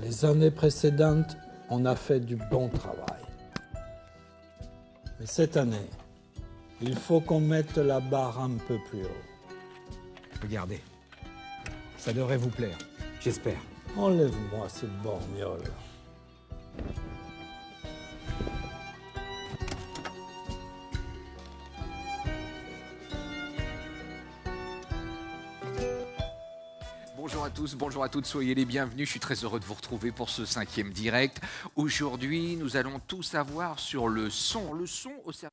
Les années précédentes, on a fait du bon travail. Mais cette année, il faut qu'on mette la barre un peu plus haut. Regardez, ça devrait vous plaire, j'espère. Enlève-moi ces borgnoles. Bonjour à tous, bonjour à toutes, soyez les bienvenus. Je suis très heureux de vous retrouver pour ce 5e direct. Aujourd'hui, nous allons tout savoir sur le son au service.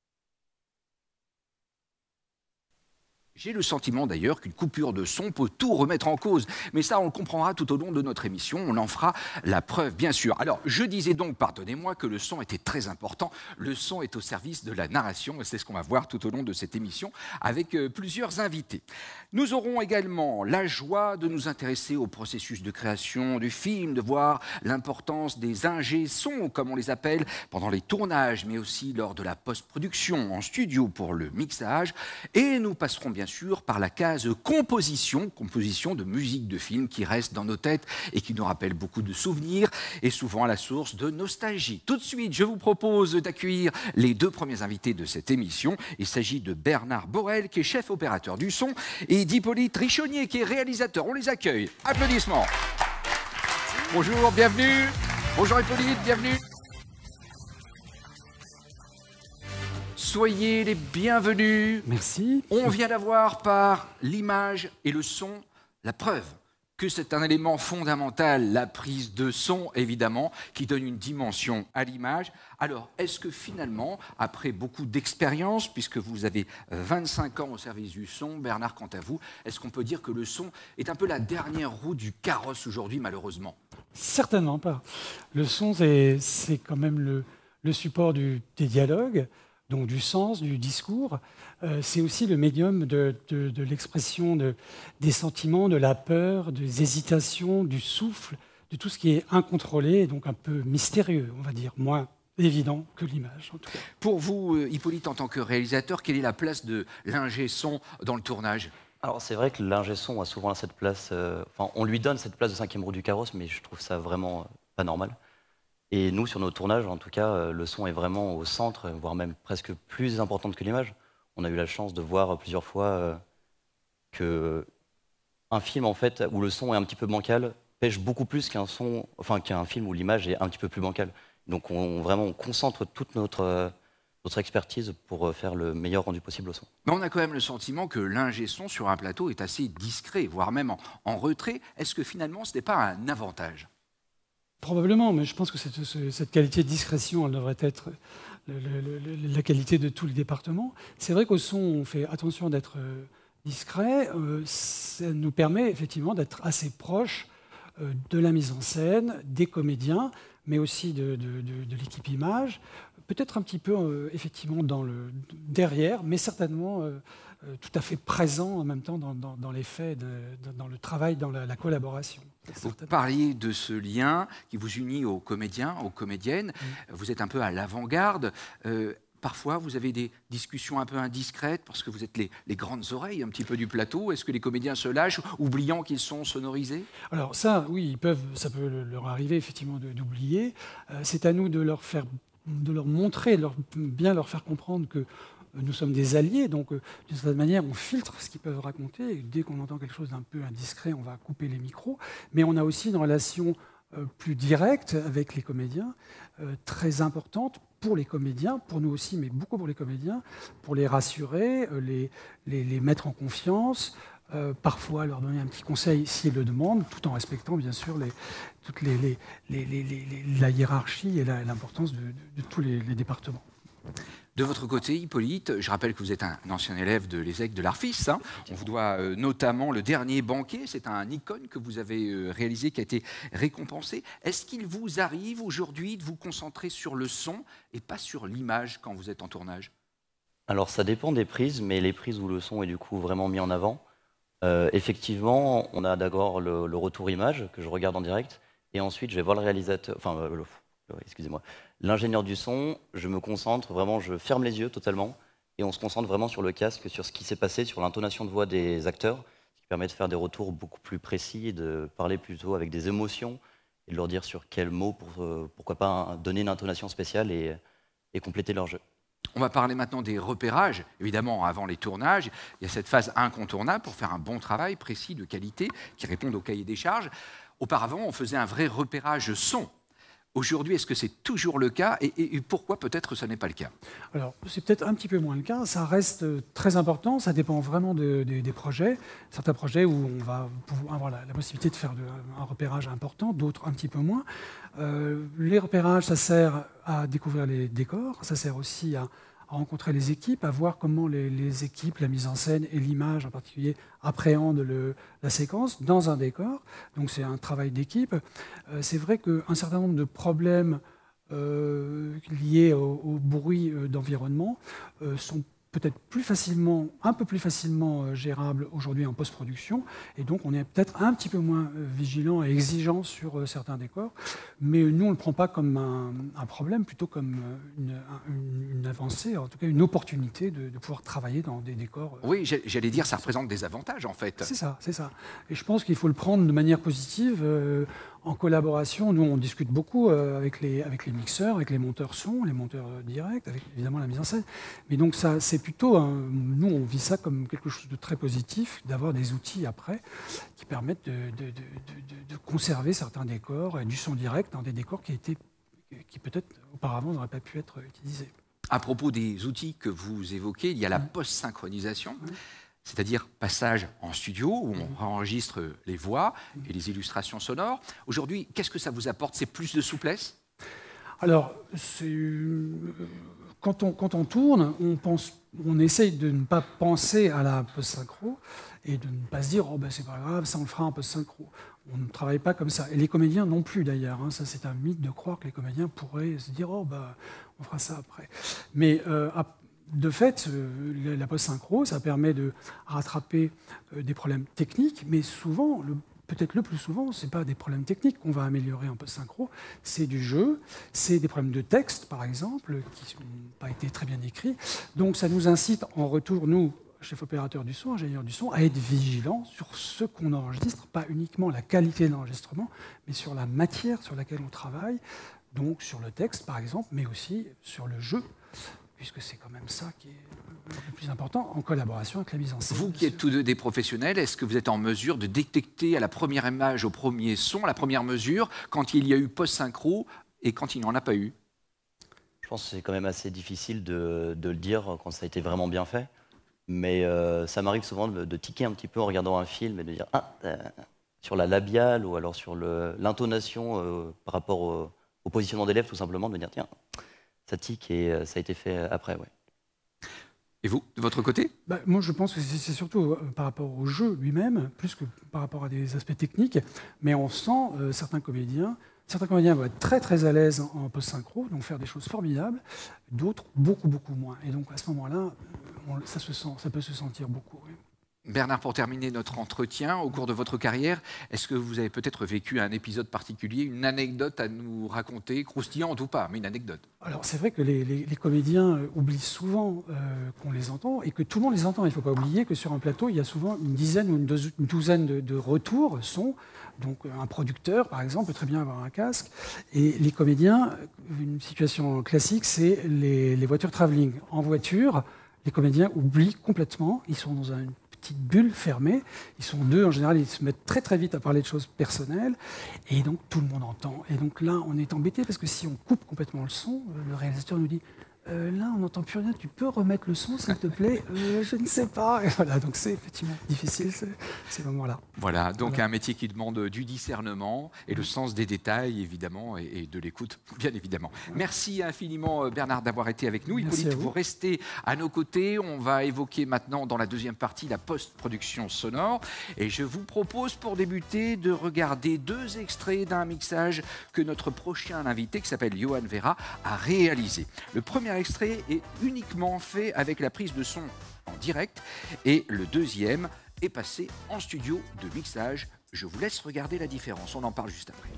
J'ai le sentiment d'ailleurs qu'une coupure de son peut tout remettre en cause. Mais ça, on le comprendra tout au long de notre émission. On en fera la preuve, bien sûr. Alors, je disais donc, pardonnez-moi, que le son était très important. Le son est au service de la narration et c'est ce qu'on va voir tout au long de cette émission avec plusieurs invités. Nous aurons également la joie de nous intéresser au processus de création du film, de voir l'importance des ingé-sons, comme on les appelle, pendant les tournages, mais aussi lors de la post-production en studio pour le mixage. Et nous passerons bien sûr par la case composition de musique de film qui reste dans nos têtes et qui nous rappelle beaucoup de souvenirs et souvent à la source de nostalgie. Tout de suite, je vous propose d'accueillir les deux premiers invités de cette émission. Il s'agit de Bernard Borel, qui est chef opérateur du son, et d'Hippolyte Richonnier, qui est réalisateur. On les accueille. Applaudissements. Bonjour, bienvenue. Bonjour Hippolyte, bienvenue. Soyez les bienvenus. Merci. On vient d'avoir par l'image et le son la preuve que c'est un élément fondamental, la prise de son, évidemment, qui donne une dimension à l'image. Alors, est-ce que finalement, après beaucoup d'expérience, puisque vous avez 25 ans au service du son, Bernard, quant à vous, est-ce qu'on peut dire que le son est un peu la dernière roue du carrosse aujourd'hui, malheureusement? Certainement pas. Le son, c'est quand même le support des dialogues, donc du sens, du discours. C'est aussi le médium de l'expression des sentiments, de la peur, des hésitations, du souffle, de tout ce qui est incontrôlé, et donc un peu mystérieux, on va dire, moins évident que l'image, en tout cas. Pour vous, Hippolyte, en tant que réalisateur, quelle est la place de l'ingé-son dans le tournage? Alors c'est vrai que l'ingé son a souvent cette place, on lui donne cette place de 5e roue du carrosse, mais je trouve ça vraiment pas normal. Et nous, sur nos tournages, en tout cas, le son est vraiment au centre, voire même presque plus importante que l'image. On a eu la chance de voir plusieurs fois qu'un film, en fait, où le son est un petit peu bancal, pêche beaucoup plus qu'un film où l'image est un petit peu plus bancale. Donc on concentre toute notre expertise pour faire le meilleur rendu possible au son. Mais on a quand même le sentiment que l'ingé son sur un plateau est assez discret, voire même en retrait. Est-ce que finalement, ce n'est pas un avantage ? Probablement, mais je pense que cette qualité de discrétion, elle devrait être la qualité de tous les départements. C'est vrai qu'au son, on fait attention d'être discret. Ça nous permet effectivement d'être assez proche de la mise en scène, des comédiens, mais aussi de l'équipe image. Peut-être un petit peu effectivement derrière, mais certainement tout à fait présent en même temps dans les faits, dans le travail, dans la collaboration. Vous parliez de ce lien qui vous unit aux comédiens, aux comédiennes. Vous êtes un peu à l'avant-garde. Parfois, vous avez des discussions un peu indiscrètes parce que vous êtes les grandes oreilles un petit peu du plateau. Est-ce que les comédiens se lâchent, oubliant qu'ils sont sonorisés? Alors ça, oui, ça peut leur arriver effectivement d'oublier. C'est à nous de leur montrer, bien leur faire comprendre que nous sommes des alliés, donc d'une certaine manière, on filtre ce qu'ils peuvent raconter. Et dès qu'on entend quelque chose d'un peu indiscret, on va couper les micros. Mais on a aussi une relation plus directe avec les comédiens, très importante pour les comédiens, pour nous aussi, mais beaucoup pour les comédiens, pour les rassurer, les mettre en confiance, parfois leur donner un petit conseil s'ils le demandent, tout en respectant bien sûr toute la hiérarchie et l'importance de tous les départements. De votre côté, Hippolyte, je rappelle que vous êtes un ancien élève de l'ESSEC de l'Arfis. Hein. On vous doit notamment le dernier banquet. C'est un icône que vous avez réalisé, qui a été récompensé. Est-ce qu'il vous arrive aujourd'hui de vous concentrer sur le son et pas sur l'image quand vous êtes en tournage? Alors ça dépend des prises, mais les prises où le son est du coup vraiment mis en avant, effectivement, on a d'abord le retour image que je regarde en direct, et ensuite je vais voir le réalisateur, excusez-moi, l'ingénieur du son, je me concentre vraiment, je ferme les yeux totalement et on se concentre vraiment sur le casque, sur ce qui s'est passé, sur l'intonation de voix des acteurs, ce qui permet de faire des retours beaucoup plus précis et de parler plutôt avec des émotions et de leur dire sur quel mot, pourquoi pas donner une intonation spéciale et compléter leur jeu. On va parler maintenant des repérages. Évidemment, avant les tournages, il y a cette phase incontournable pour faire un bon travail précis, de qualité, qui réponde au cahier des charges. Auparavant, on faisait un vrai repérage son. Aujourd'hui, est-ce que c'est toujours le cas et pourquoi peut-être ce n'est pas le cas? Alors, c'est peut-être un petit peu moins le cas. Ça reste très important. Ça dépend vraiment des projets. Certains projets où on va avoir la possibilité de faire un repérage important, d'autres un petit peu moins. Les repérages, ça sert à découvrir les décors. Ça sert aussi à rencontrer les équipes, à voir comment les équipes, la mise en scène et l'image en particulier appréhendent la séquence dans un décor. Donc c'est un travail d'équipe. C'est vrai qu'un certain nombre de problèmes liés au bruit d'environnement sont peut-être un peu plus facilement gérables aujourd'hui en post-production. Et donc on est peut-être un petit peu moins vigilant et exigeant sur certains décors. Mais nous, on ne le prend pas comme un problème, plutôt comme une avancée, en tout cas une opportunité de pouvoir travailler dans des décors. Oui, j'allais dire, ça représente des avantages en fait. C'est ça, c'est ça. Et je pense qu'il faut le prendre de manière positive, en collaboration. Nous, on discute beaucoup avec les mixeurs, avec les monteurs son, les monteurs directs, avec évidemment la mise en scène. Mais donc ça, c'est plutôt, nous, on vit ça comme quelque chose de très positif, d'avoir des outils après qui permettent de conserver certains décors, du son direct dans des décors qui peut-être auparavant n'auraient pas pu être utilisés. À propos des outils que vous évoquez, il y a la post-synchronisation. C'est-à-dire passage en studio où on enregistre les voix et les illustrations sonores. Aujourd'hui, qu'est-ce que ça vous apporte? C'est plus de souplesse? Alors, quand on tourne, on essaye de ne pas penser à la post-synchro et de ne pas se dire « oh ben c'est pas grave, ça on le fera en post-synchro ». On ne travaille pas comme ça. Et les comédiens non plus d'ailleurs. Ça c'est un mythe de croire que les comédiens pourraient se dire « oh ben on fera ça après ». Mais de fait, la post-synchro, ça permet de rattraper des problèmes techniques, mais souvent, peut-être le plus souvent, ce n'est pas des problèmes techniques qu'on va améliorer en post-synchro, c'est du jeu, c'est des problèmes de texte, par exemple, qui n'ont pas été très bien écrits. Donc ça nous incite en retour, nous, chef opérateur du son, ingénieur du son, à être vigilants sur ce qu'on enregistre, pas uniquement la qualité d'enregistrement, mais sur la matière sur laquelle on travaille, donc sur le texte, par exemple, mais aussi sur le jeu, puisque c'est quand même ça qui est le plus important, en collaboration avec la mise en scène. Vous qui êtes tous deux des professionnels, est-ce que vous êtes en mesure de détecter à la première image, au premier son, à la première mesure, quand il y a eu post-synchro et quand il n'y en a pas eu? Je pense que c'est quand même assez difficile de le dire quand ça a été vraiment bien fait. Mais ça m'arrive souvent de tiquer un petit peu en regardant un film et de dire « Ah, sur la labiale » ou alors sur l'intonation par rapport au positionnement des lèvres, tout simplement, de dire « Tiens, ça tique et ça a été fait après. » Ouais. Et vous, de votre côté? Moi, je pense que c'est surtout par rapport au jeu lui-même, plus que par rapport à des aspects techniques. Mais on sent certains comédiens vont être très très à l'aise en post-synchro, donc faire des choses formidables, d'autres beaucoup beaucoup moins. Et donc à ce moment-là, ça peut se sentir beaucoup. Oui. Bernard, pour terminer notre entretien, au cours de votre carrière, est-ce que vous avez peut-être vécu un épisode particulier, une anecdote à nous raconter, croustillante ou pas, mais une anecdote? Alors c'est vrai que les comédiens oublient souvent qu'on les entend et que tout le monde les entend. Il ne faut pas oublier que sur un plateau, il y a souvent une dizaine ou une douzaine de retours son. Donc un producteur, par exemple, peut très bien avoir un casque. Et les comédiens, une situation classique, c'est les voitures travelling. En voiture, les comédiens oublient complètement, ils sont dans une petite bulle fermée, ils sont deux, en général, ils se mettent très très vite à parler de choses personnelles, et donc tout le monde entend. Et donc là, on est embêté, parce que si on coupe complètement le son, le réalisateur nous dit là, on n'entend plus rien, tu peux remettre le son, s'il te plaît? Je ne sais pas. Et voilà, donc c'est effectivement difficile, ces moments-là. Voilà, donc un métier qui demande du discernement et le sens des détails, évidemment, et de l'écoute, bien évidemment. Merci infiniment, Bernard, d'avoir été avec nous. Hippolyte, vous restez à nos côtés. On va évoquer maintenant, dans la deuxième partie, la post-production sonore. Et je vous propose, pour débuter, de regarder 2 extraits d'un mixage que notre prochain invité, qui s'appelle Johan Vera, a réalisé. Le premier extrait est uniquement fait avec la prise de son en direct et le deuxième est passé en studio de mixage. Je vous laisse regarder la différence, on en parle juste après.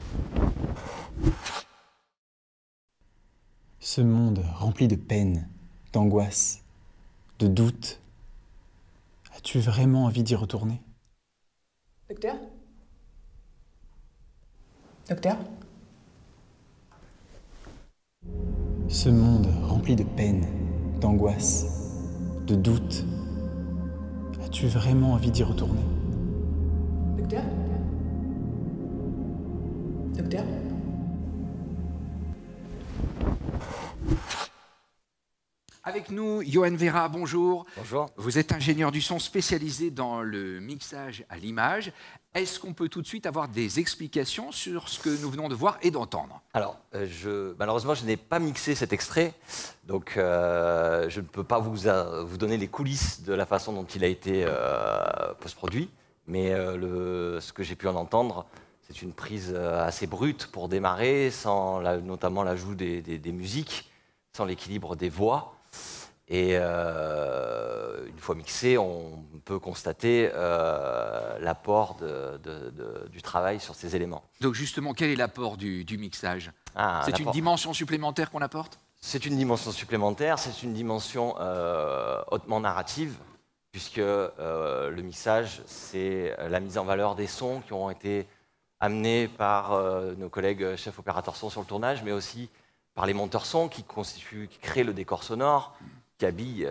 Ce monde rempli de peine, d'angoisse, de doute, as-tu vraiment envie d'y retourner? Docteur ? Docteur ? Ce monde rempli de peine, d'angoisse, de doute. As-tu vraiment envie d'y retourner? Docteur? Docteur? Avec nous, Johan Vera, bonjour. Bonjour. Vous êtes ingénieur du son spécialisé dans le mixage à l'image. Est-ce qu'on peut tout de suite avoir des explications sur ce que nous venons de voir et d'entendre? Alors, malheureusement, je n'ai pas mixé cet extrait, donc je ne peux pas vous donner les coulisses de la façon dont il a été post-produit, mais ce que j'ai pu en entendre, c'est une prise assez brute pour démarrer, sans notamment l'ajout des musiques, sans l'équilibre des voix. Et une fois mixé, on peut constater l'apport du travail sur ces éléments. Donc justement, quel est l'apport du mixage? C'est une l'apport. dimension supplémentaire qu'on apporte? C'est une dimension supplémentaire, c'est une dimension hautement narrative, puisque le mixage, c'est la mise en valeur des sons qui ont été amenés par nos collègues chefs opérateurs son sur le tournage, mais aussi par les monteurs son qui créent le décor sonore, qui habillent,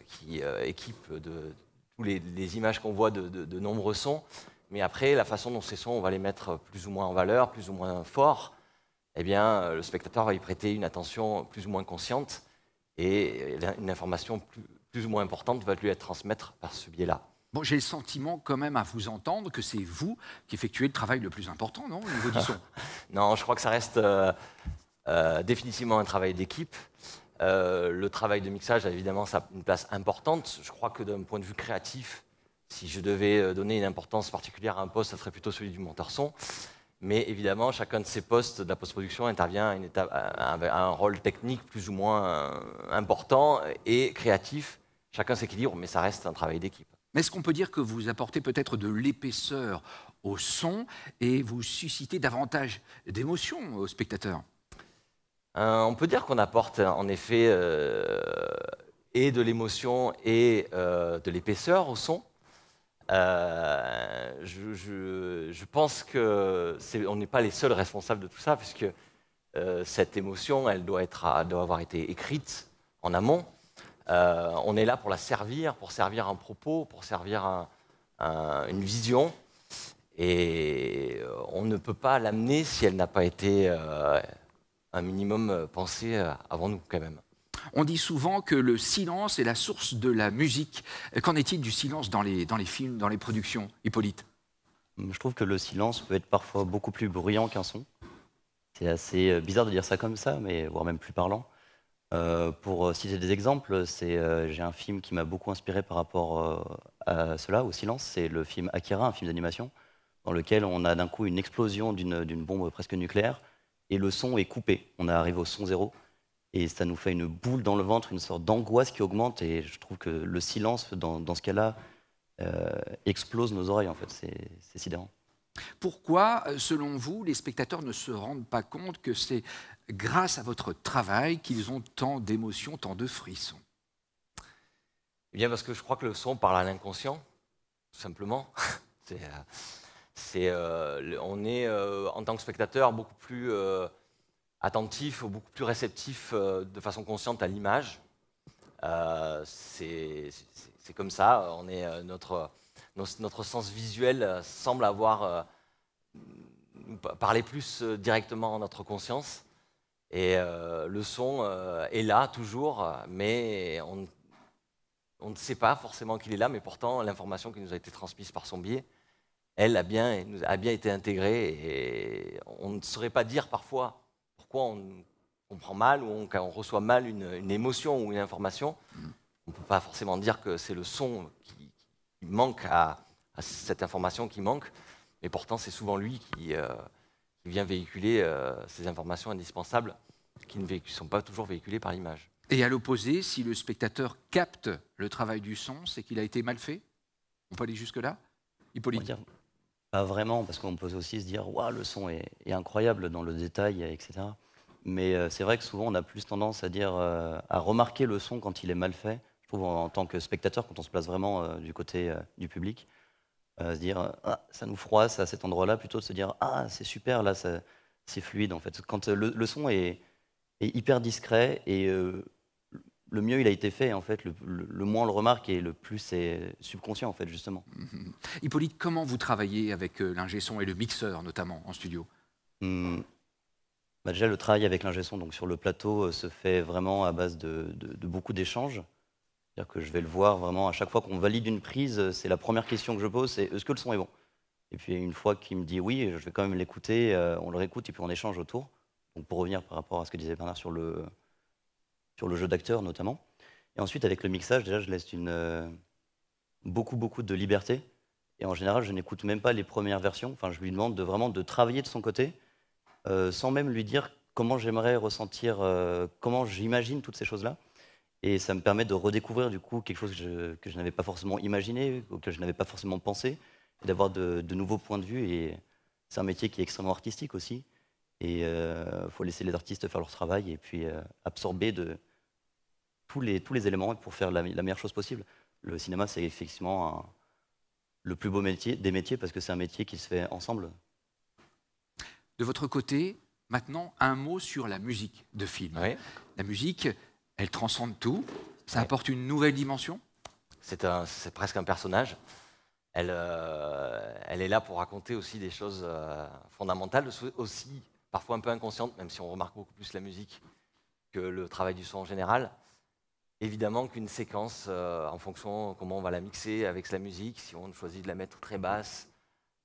qui équipent de tous les images qu'on voit de nombreux sons. Mais après, la façon dont ces sons, on va les mettre plus ou moins en valeur, plus ou moins fort, eh bien, le spectateur va y prêter une attention plus ou moins consciente et une information plus ou moins importante va lui être transmise par ce biais-là. Bon, j'ai le sentiment quand même à vous entendre que c'est vous qui effectuez le travail le plus important, non, au niveau du son? Non, je crois que ça reste définitivement un travail d'équipe. Le travail de mixage a évidemment une place importante. Je crois que d'un point de vue créatif, si je devais donner une importance particulière à un poste, ça serait plutôt celui du monteur son. Mais évidemment, chacun de ces postes de la post-production intervient à un rôle technique plus ou moins important et créatif. Chacun s'équilibre, mais ça reste un travail d'équipe. Mais est-ce qu'on peut dire que vous apportez peut-être de l'épaisseur au son et vous suscitez davantage d'émotions aux spectateurs? On peut dire qu'on apporte en effet et de l'émotion et de l'épaisseur au son. Je pense qu'on n'est pas les seuls responsables de tout ça, puisque cette émotion, elle doit avoir été écrite en amont. On est là pour la servir, pour servir un propos, pour servir une vision. Et on ne peut pas l'amener si elle n'a pas été un minimum pensée avant nous, quand même. On dit souvent que le silence est la source de la musique. Qu'en est-il du silence dans les films, dans les productions, Hippolyte? Je trouve que le silence peut être parfois beaucoup plus bruyant qu'un son. C'est assez bizarre de dire ça comme ça, mais voire même plus parlant. Pour citer des exemples, j'ai un film qui m'a beaucoup inspiré par rapport à cela, au silence. C'est le film Akira, un film d'animation, dans lequel on a d'un coup une explosion d'une bombe presque nucléaire, et le son est coupé. On arrive au son zéro, et ça nous fait une boule dans le ventre, une sorte d'angoisse qui augmente, et je trouve que le silence, dans ce cas-là, explose nos oreilles, en fait. C'est sidérant. Pourquoi, selon vous, les spectateurs ne se rendent pas compte que c'est grâce à votre travail qu'ils ont tant d'émotions, tant de frissons? Eh bien, parce que je crois que le son parle à l'inconscient, tout simplement. On est, en tant que spectateur, beaucoup plus attentif, beaucoup plus réceptif de façon consciente à l'image. C'est comme ça. Notre sens visuel semble avoir parlé plus directement à notre conscience. Et le son est là toujours, mais on ne sait pas forcément qu'il est là, mais pourtant l'information qui nous a été transmise par son biais, elle a bien été intégrée, et on ne saurait pas dire parfois pourquoi on comprend mal ou quand on reçoit mal une émotion ou une information. On ne peut pas forcément dire que c'est le son qui manque à cette information qui manque, mais pourtant c'est souvent lui qui vient véhiculer ces informations indispensables qui ne sont pas toujours véhiculées par l'image. Et à l'opposé, si le spectateur capte le travail du son, c'est qu'il a été mal fait? On peut aller jusque-là, Hippolyte? Pas vraiment, parce qu'on peut aussi se dire waouh, le son est incroyable dans le détail, etc. Mais c'est vrai que souvent on a plus tendance à dire, à remarquer le son quand il est mal fait. Je trouve en tant que spectateur, quand on se place vraiment du côté du public, se dire ah, ça nous froisse à cet endroit-là, plutôt de se dire ah c'est super, là c'est fluide en fait. Quand le son est est hyper discret et le mieux il a été fait en fait, le moins on le remarque et le plus c'est subconscient en fait justement. Hippolyte, comment vous travaillez avec l'ingé son et le mixeur notamment en studio? Bah déjà le travail avec l'ingé son donc sur le plateau se fait vraiment à base de beaucoup d'échanges. C'est-à-dire que je vais le voir vraiment à chaque fois qu'on valide une prise, c'est la première question que je pose, c'est est-ce que le son est bon? Et puis une fois qu'il me dit oui, je vais quand même l'écouter, on le réécoute et puis on échange autour. Donc pour revenir par rapport à ce que disait Bernard sur le jeu d'acteur notamment. Et ensuite avec le mixage, déjà je laisse beaucoup de liberté. Et en général, je n'écoute même pas les premières versions. Enfin, je lui demande vraiment de travailler de son côté, sans même lui dire comment j'aimerais ressentir, comment j'imagine toutes ces choses-là. Et ça me permet de redécouvrir du coup quelque chose que je n'avais pas forcément imaginé, auquel je n'avais pas forcément pensé, et d'avoir de nouveaux points de vue. Et c'est un métier qui est extrêmement artistique aussi. Et il faut laisser les artistes faire leur travail et puis absorber tous les éléments pour faire la meilleure chose possible. Le cinéma, c'est effectivement le plus beau métier des métiers parce que c'est un métier qui se fait ensemble. De votre côté, maintenant, un mot sur la musique de film. Oui. La musique, elle transcende tout, ça Oui. apporte une nouvelle dimension. C'est presque un personnage. Elle est là pour raconter aussi des choses fondamentales, aussi parfois un peu inconscientes, même si on remarque beaucoup plus la musique que le travail du son en général. Évidemment qu'une séquence, en fonction de comment on va la mixer avec la musique, si on choisit de la mettre très basse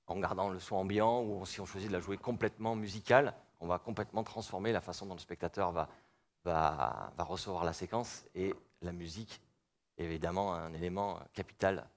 en gardant le son ambiant, ou si on choisit de la jouer complètement musicale, on va complètement transformer la façon dont le spectateur va recevoir la séquence. Et la musique est évidemment un élément capital.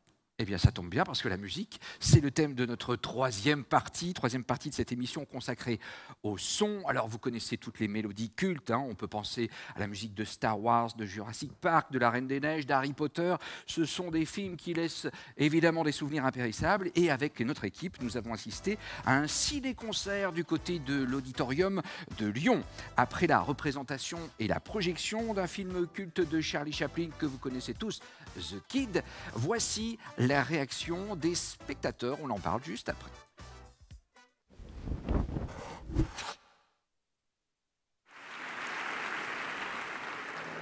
Eh bien, ça tombe bien parce que la musique, c'est le thème de notre troisième partie de cette émission consacrée au son. Alors, vous connaissez toutes les mélodies cultes, hein. On peut penser à la musique de Star Wars, de Jurassic Park, de La Reine des Neiges, d'Harry Potter. Ce sont des films qui laissent évidemment des souvenirs impérissables. Et avec notre équipe, nous avons assisté à un ciné-concert du côté de l'Auditorium de Lyon. Après la représentation et la projection d'un film culte de Charlie Chaplin que vous connaissez tous, The Kid, voici la réaction des spectateurs. On en parle juste après.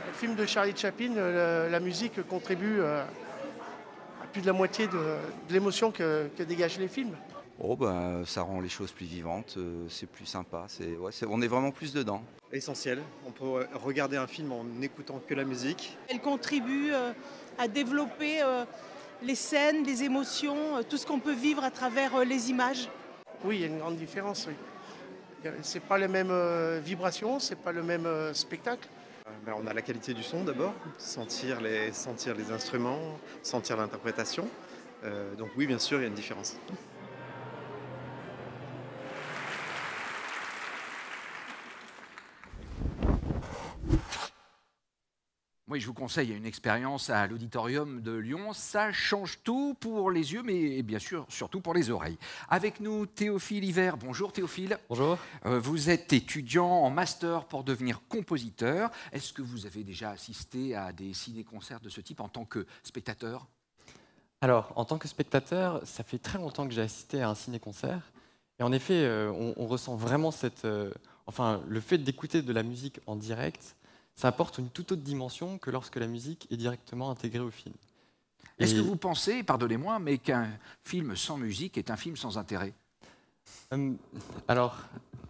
Le film de Charlie Chaplin, la musique contribue à plus de la moitié de l'émotion que dégagent les films. Oh bah, ça rend les choses plus vivantes, c'est plus sympa, on est vraiment plus dedans. Essentiel, on peut regarder un film en n'écoutant que la musique. Elle contribue à développer les scènes, les émotions, tout ce qu'on peut vivre à travers les images. Oui, il y a une grande différence. Oui. C'est pas les mêmes vibrations, c'est pas le même spectacle. On a la qualité du son d'abord, sentir les instruments, sentir l'interprétation. Donc oui, bien sûr, il y a une différence. Oui, je vous conseille une expérience à l'Auditorium de Lyon. Ça change tout pour les yeux, mais bien sûr, surtout pour les oreilles. Avec nous, Théophile Hiver. Bonjour Théophile. Bonjour. Vous êtes étudiant en master pour devenir compositeur. Est-ce que vous avez déjà assisté à des ciné-concerts de ce type en tant que spectateur? Alors, en tant que spectateur, ça fait très longtemps que j'ai assisté à un ciné-concert. Et en effet, on ressent vraiment le fait d'écouter de la musique en direct, ça apporte une toute autre dimension que lorsque la musique est directement intégrée au film. Est-ce que vous pensez, pardonnez-moi, mais qu'un film sans musique est un film sans intérêt? Alors,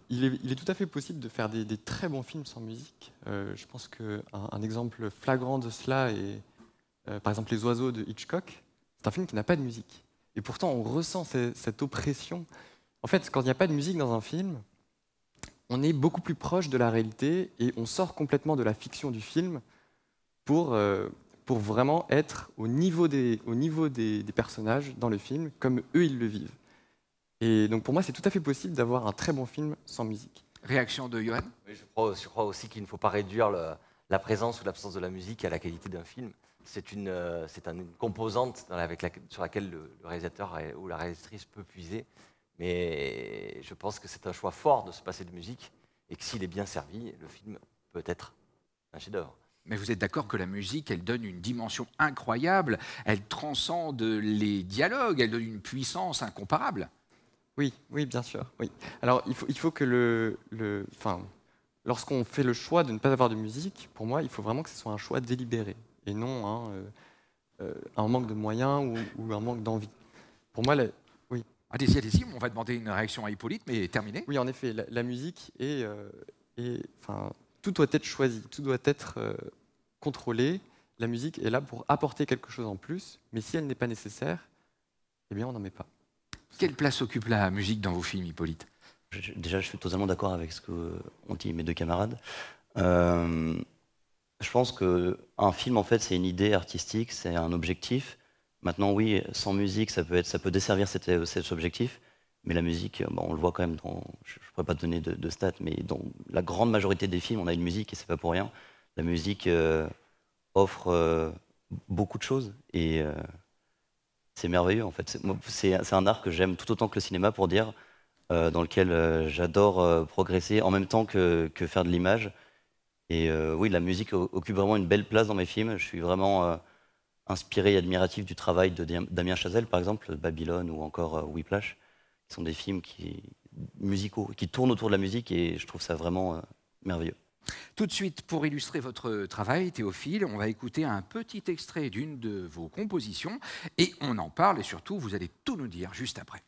il est tout à fait possible de faire des très bons films sans musique. Je pense qu'un exemple flagrant de cela est, par exemple, Les Oiseaux de Hitchcock. C'est un film qui n'a pas de musique. Et pourtant, on ressent cette oppression. En fait, quand il n'y a pas de musique dans un film, on est beaucoup plus proche de la réalité et on sort complètement de la fiction du film pour vraiment être au niveau des personnages dans le film, comme eux, ils le vivent. Et donc pour moi, c'est tout à fait possible d'avoir un très bon film sans musique. Réaction de Johan? Oui, je crois aussi qu'il ne faut pas réduire la présence ou l'absence de la musique à la qualité d'un film. C'est une composante sur laquelle le réalisateur ou la réalisatrice peut puiser. Mais je pense que c'est un choix fort de se passer de musique et que s'il est bien servi, le film peut être un chef-d'œuvre. Mais vous êtes d'accord que la musique, elle donne une dimension incroyable, elle transcende les dialogues, elle donne une puissance incomparable. Oui, bien sûr. Oui. Alors, il faut que lorsqu'on fait le choix de ne pas avoir de musique, pour moi, il faut vraiment que ce soit un choix délibéré et non un manque de moyens ou un manque d'envie. Pour moi, oui. Allez-y, allez-y, on va demander une réaction à Hippolyte, mais terminé. Oui, en effet, la musique tout doit être choisi, tout doit être contrôlé. La musique est là pour apporter quelque chose en plus, mais si elle n'est pas nécessaire, eh bien, on n'en met pas. Quelle place occupe la musique dans vos films, Hippolyte? Déjà, je suis totalement d'accord avec ce qu'ont dit mes deux camarades. Je pense qu'un film, en fait, c'est une idée artistique, c'est un objectif. Maintenant, oui, sans musique, ça peut desservir cet objectif, mais la musique, on le voit quand même je ne pourrais pas te donner de stats, mais dans la grande majorité des films, on a une musique et c'est pas pour rien. La musique offre beaucoup de choses et c'est merveilleux en fait. C'est un art que j'aime tout autant que le cinéma, pour dire, dans lequel j'adore progresser en même temps que faire de l'image. Et oui, la musique occupe vraiment une belle place dans mes films. Je suis vraiment inspiré et admiratif du travail de Damien Chazelle, par exemple, Babylone ou encore Whiplash, qui sont des films musicaux, qui tournent autour de la musique, et je trouve ça vraiment merveilleux. Tout de suite, pour illustrer votre travail, Théophile, on va écouter un petit extrait d'une de vos compositions, et on en parle, et surtout, vous allez tout nous dire juste après.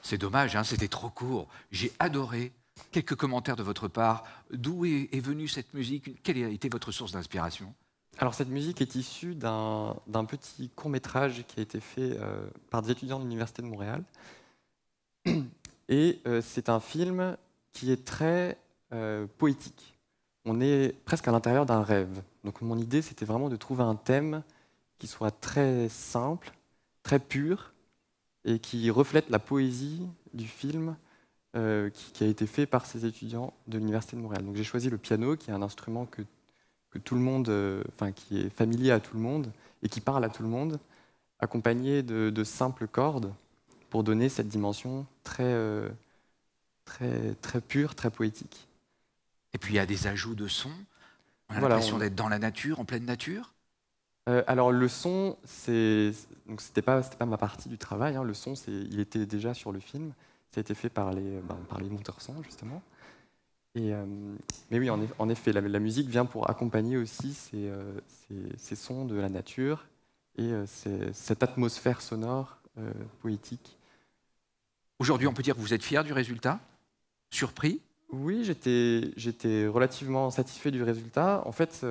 C'est dommage, hein, c'était trop court. J'ai adoré. Quelques commentaires de votre part. D'où est venue cette musique? Quelle a été votre source d'inspiration? Alors, cette musique est issue d'un petit court-métrage qui a été fait par des étudiants de l'Université de Montréal. Et c'est un film qui est très poétique. On est presque à l'intérieur d'un rêve. Donc mon idée, c'était vraiment de trouver un thème qui soit très simple, très pur, et qui reflète la poésie du film qui a été fait par ces étudiants de l'Université de Montréal. Donc j'ai choisi le piano, qui est un instrument que tout le monde, qui est familier à tout le monde et qui parle à tout le monde, accompagné de simples cordes pour donner cette dimension très pure, très poétique. Et puis il y a des ajouts de sons. On a Voilà, l'impression d'être dans la nature, en pleine nature. Alors le son, c'était pas ma partie du travail. Hein. Le son, il était déjà sur le film. Ça a été fait par les monteurs son, justement. Mais oui, en effet, la musique vient pour accompagner aussi ces sons de la nature et cette atmosphère sonore poétique. Aujourd'hui, on peut dire que vous êtes fier du résultat? Surpris? Oui, j'étais relativement satisfait du résultat. En fait,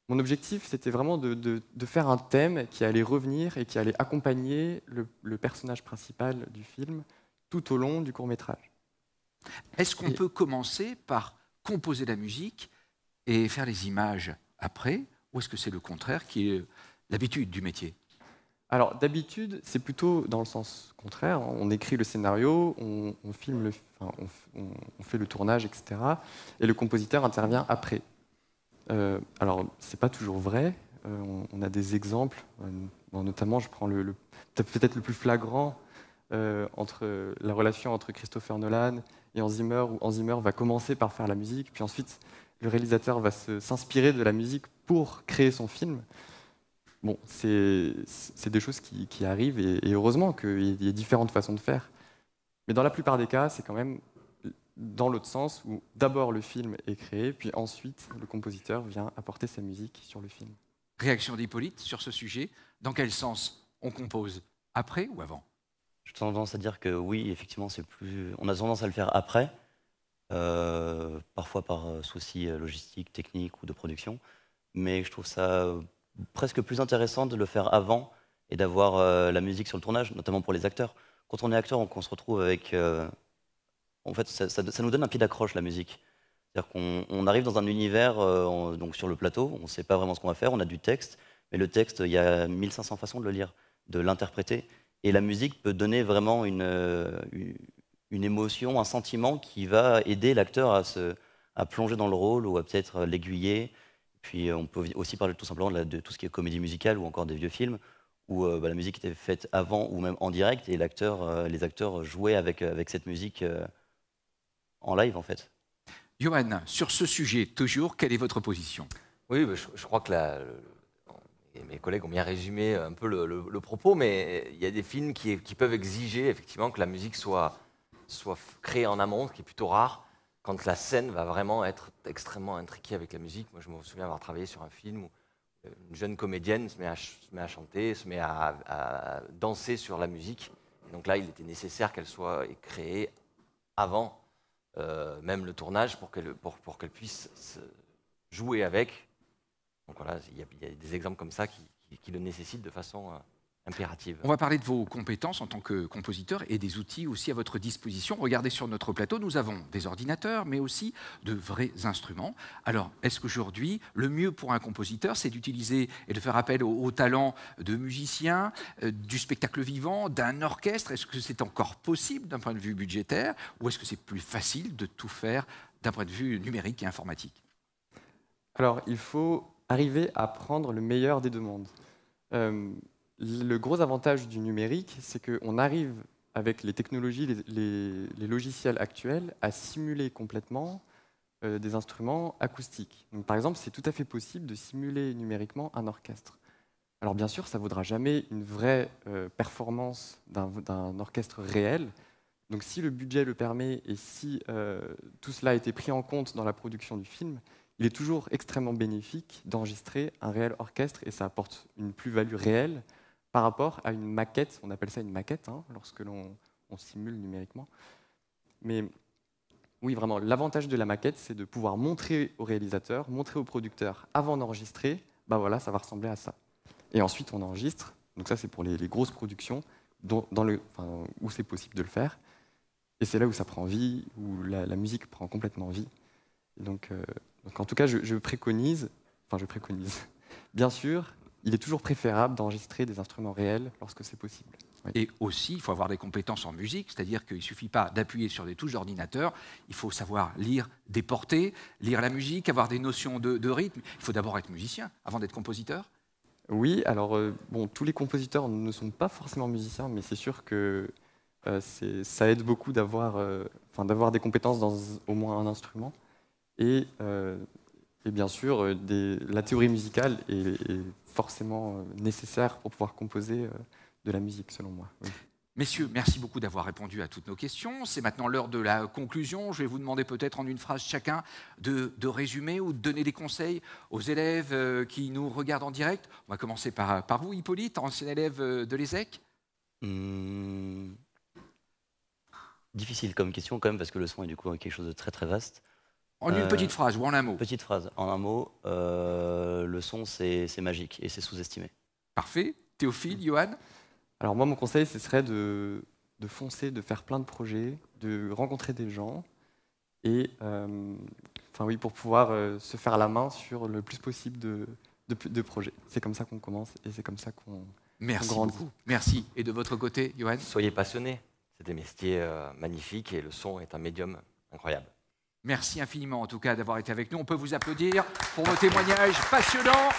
mon objectif, c'était vraiment de faire un thème qui allait revenir et qui allait accompagner le personnage principal du film tout au long du court-métrage. Est-ce qu'on peut commencer par composer la musique et faire les images après, ou est-ce que c'est le contraire qui est l'habitude du métier? Alors d'habitude, c'est plutôt dans le sens contraire. On écrit le scénario, on filme on fait le tournage, etc. Et le compositeur intervient après. Alors c'est pas toujours vrai. On a des exemples. Notamment, je prends peut-être le plus flagrant entre la relation entre Christopher Nolan et Hans Zimmer, où Hans Zimmer va commencer par faire la musique, puis ensuite le réalisateur va s'inspirer de la musique pour créer son film. Bon, c'est des choses qui arrivent, et heureusement qu'il y ait différentes façons de faire. Mais dans la plupart des cas, c'est quand même dans l'autre sens, où d'abord le film est créé, puis ensuite le compositeur vient apporter sa musique sur le film. Réaction d'Hippolyte sur ce sujet. Dans quel sens on compose? Après ou avant? J'ai tendance à dire que oui, effectivement, on a tendance à le faire après, parfois par souci logistique, technique ou de production. Mais je trouve ça presque plus intéressant de le faire avant et d'avoir la musique sur le tournage, notamment pour les acteurs. Quand on est acteur, on se retrouve avec... en fait, ça nous donne un pied d'accroche, la musique. C'est-à-dire qu'on arrive dans un univers, donc sur le plateau, on ne sait pas vraiment ce qu'on va faire, on a du texte, mais le texte, il y a 1500 façons de le lire, de l'interpréter. Et la musique peut donner vraiment une émotion, un sentiment qui va aider l'acteur à plonger dans le rôle ou à peut-être l'aiguiller. Puis on peut aussi parler tout simplement de tout ce qui est comédie musicale ou encore des vieux films où la musique était faite avant ou même en direct et les acteurs jouaient avec cette musique en live, en fait. Johan, sur ce sujet, toujours, quelle est votre position? Oui, je crois que mes collègues ont bien résumé un peu le propos, mais il y a des films qui peuvent exiger effectivement que la musique soit créée en amont, ce qui est plutôt rare, quand la scène va vraiment être extrêmement intriquée avec la musique. Moi, je me souviens avoir travaillé sur un film où une jeune comédienne se met à chanter, se met à danser sur la musique. Et donc là, il était nécessaire qu'elle soit créée avant même le tournage pour qu'elle puisse se jouer avec. Donc voilà, il y a des exemples comme ça qui le nécessitent de façon impérative. On va parler de vos compétences en tant que compositeur et des outils aussi à votre disposition. Regardez sur notre plateau, nous avons des ordinateurs, mais aussi de vrais instruments. Alors, est-ce qu'aujourd'hui, le mieux pour un compositeur, c'est d'utiliser et de faire appel au talent de musiciens, du spectacle vivant, d'un orchestre? Est-ce que c'est encore possible d'un point de vue budgétaire, ou est-ce que c'est plus facile de tout faire d'un point de vue numérique et informatique? Alors, il faut arriver à prendre le meilleur des deux mondes. Le gros avantage du numérique, c'est qu'on arrive, avec les technologies, les logiciels actuels, à simuler complètement des instruments acoustiques. Donc, par exemple, c'est tout à fait possible de simuler numériquement un orchestre. Alors bien sûr, ça ne vaudra jamais une vraie performance d'un orchestre réel. Donc si le budget le permet et si tout cela a été pris en compte dans la production du film, il est toujours extrêmement bénéfique d'enregistrer un réel orchestre et ça apporte une plus-value réelle par rapport à une maquette. On appelle ça une maquette lorsque l'on simule numériquement. Mais oui, vraiment, l'avantage de la maquette, c'est de pouvoir montrer au réalisateur, montrer au producteur avant d'enregistrer, bah voilà, ça va ressembler à ça. Et ensuite, on enregistre. Donc ça, c'est pour les grosses productions où c'est possible de le faire. Et c'est là où ça prend vie, où la musique prend complètement vie. Et donc en tout cas, je préconise, bien sûr, il est toujours préférable d'enregistrer des instruments réels lorsque c'est possible. Oui. Et aussi, il faut avoir des compétences en musique, c'est-à-dire qu'il ne suffit pas d'appuyer sur des touches d'ordinateur, il faut savoir lire des portées, lire la musique, avoir des notions de rythme. Il faut d'abord être musicien avant d'être compositeur. Oui, alors tous les compositeurs ne sont pas forcément musiciens, mais c'est sûr que ça aide beaucoup d'avoir des compétences dans au moins un instrument. Et bien sûr, la théorie musicale est forcément nécessaire pour pouvoir composer de la musique, selon moi. Oui. Messieurs, merci beaucoup d'avoir répondu à toutes nos questions. C'est maintenant l'heure de la conclusion. Je vais vous demander peut-être en une phrase chacun de résumer ou de donner des conseils aux élèves qui nous regardent en direct. On va commencer par vous, Hippolyte, ancien élève de l'ESSEC. Difficile comme question quand même, parce que le son est du coup quelque chose de très très vaste. En une petite phrase ou en un mot? Petite phrase. En un mot, le son, c'est magique et c'est sous-estimé. Parfait. Théophile, Johan? Alors moi, mon conseil, ce serait de foncer, de faire plein de projets, de rencontrer des gens et pour pouvoir se faire la main sur le plus possible de projets. C'est comme ça qu'on commence et c'est comme ça qu'on grandit. Beaucoup. Merci. Et de votre côté, Johan? Soyez passionnés. C'est des métiers magnifiques et le son est un médium incroyable. Merci infiniment en tout cas d'avoir été avec nous. On peut vous applaudir pour vos témoignages passionnants.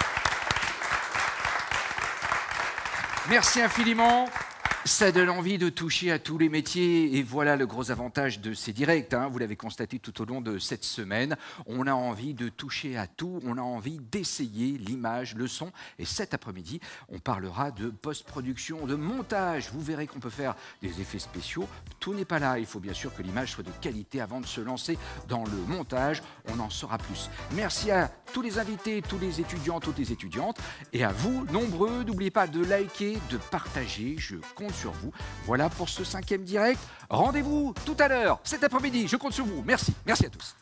Merci infiniment. Ça donne envie de toucher à tous les métiers et voilà le gros avantage de ces directs. Vous l'avez constaté tout au long de cette semaine. On a envie de toucher à tout, on a envie d'essayer l'image, le son. Et cet après-midi, on parlera de post-production, de montage. Vous verrez qu'on peut faire des effets spéciaux. Tout n'est pas là. Il faut bien sûr que l'image soit de qualité avant de se lancer dans le montage. On en saura plus. Merci à tous les invités, tous les étudiants, toutes les étudiantes. Et à vous, nombreux, n'oubliez pas de liker, de partager. Je compte sur vous. Voilà pour ce 5e direct. Rendez-vous tout à l'heure, cet après-midi. Je compte sur vous. Merci. Merci à tous.